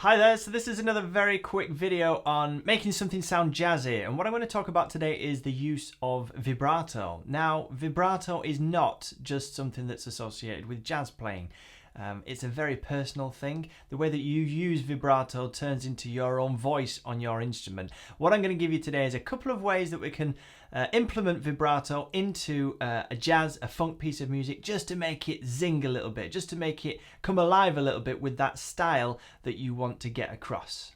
Hi there, so this is another very quick video on making something sound jazzy, and what I'm going to talk about today is the use of vibrato. Now, vibrato is not just something that's associated with jazz playing. It's a very personal thing. The way that you use vibrato turns into your own voice on your instrument. What I'm going to give you today is a couple of ways that we can implement vibrato into a jazz, a funk piece of music, just to make it zing a little bit, just to make it come alive a little bit with that style that you want to get across.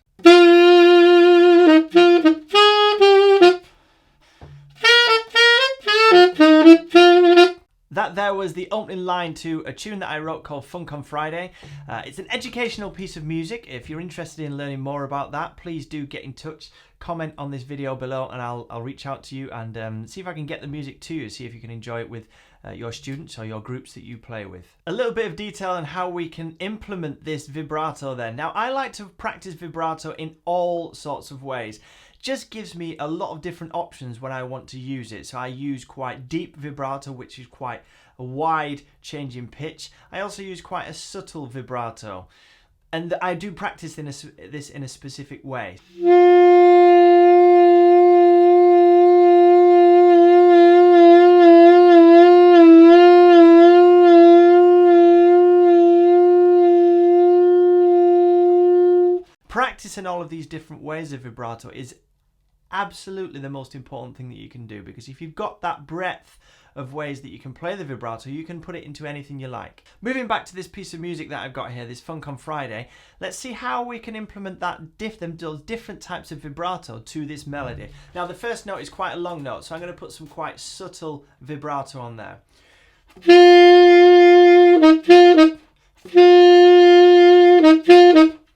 That there was the opening line to a tune that I wrote called Funk on Friday. It's an educational piece of music. If you're interested in learning more about that, please do get in touch. Comment on this video below and I'll reach out to you and see if I can get the music to you, see if you can enjoy it with your students or your groups that you play with. A little bit of detail on how we can implement this vibrato then. Now, I like to practice vibrato in all sorts of ways. Just gives me a lot of different options when I want to use it. So I use quite deep vibrato, which is quite a wide change in pitch. I also use quite a subtle vibrato, and I do practice this in a specific way. Practicing all of these different ways of vibrato is absolutely the most important thing that you can do, because if you've got that breadth of ways that you can play the vibrato, you can put it into anything you like. Moving back to this piece of music that I've got here, this Funk on Friday, let's see how we can implement those different types of vibrato to this melody. Now, the first note is quite a long note, so I'm going to put some quite subtle vibrato on there.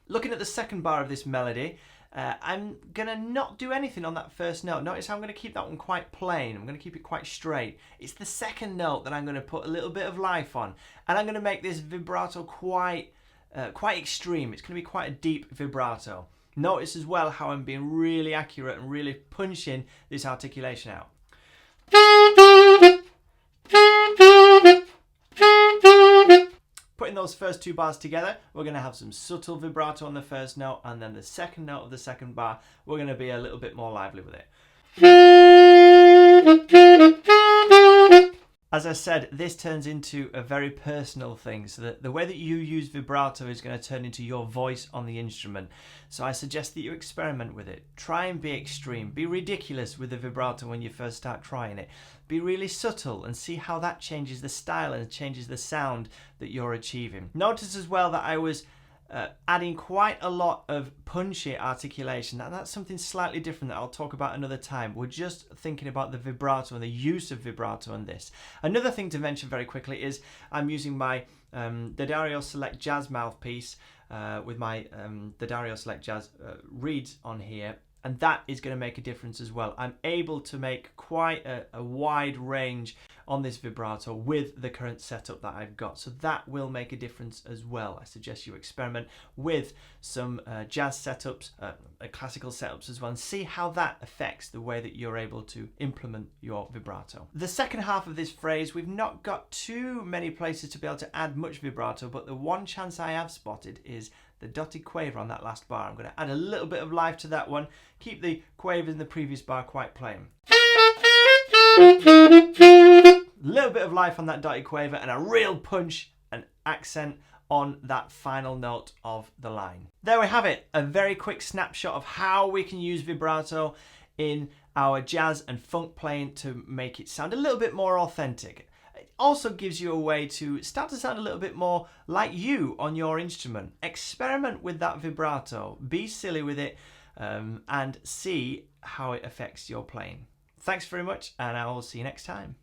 Looking at the second bar of this melody, I'm going to not do anything on that first note. Notice how I'm going to keep that one quite plain. I'm going to keep it quite straight. It's the second note that I'm going to put a little bit of life on. And I'm going to make this vibrato quite extreme. It's going to be quite a deep vibrato. Notice as well how I'm being really accurate and really punching this articulation out. Putting those first two bars together, we're going to have some subtle vibrato on the first note, and then the second note of the second bar, we're going to be a little bit more lively with it. As I said, this turns into a very personal thing, so that the way that you use vibrato is going to turn into your voice on the instrument. So I suggest that you experiment with it. Try and be extreme. Be ridiculous with the vibrato when you first start trying it. Be really subtle and see how that changes the style and changes the sound that you're achieving. Notice as well that I was adding quite a lot of punchy articulation, and that's something slightly different that I'll talk about another time. We're just thinking about the vibrato and the use of vibrato on this. Another thing to mention very quickly is I'm using my D'Addario Select Jazz mouthpiece with my D'Addario Select Jazz reeds on here, and that is going to make a difference as well. I'm able to make quite a wide range on this vibrato with the current setup that I've got, so that will make a difference as well. I suggest you experiment with some jazz setups, classical setups as well, and see how that affects the way that you're able to implement your vibrato. The second half of this phrase, we've not got too many places to be able to add much vibrato, but the one chance I have spotted is the dotted quaver on that last bar. I'm going to add a little bit of life to that one, keep the quaver in the previous bar quite plain. A little bit of life on that dotted quaver and a real punch and accent on that final note of the line. There we have it, a very quick snapshot of how we can use vibrato in our jazz and funk playing to make it sound a little bit more authentic. It also gives you a way to start to sound a little bit more like you on your instrument. Experiment with that vibrato, be silly with it, and see how it affects your playing. Thanks very much, and I will see you next time.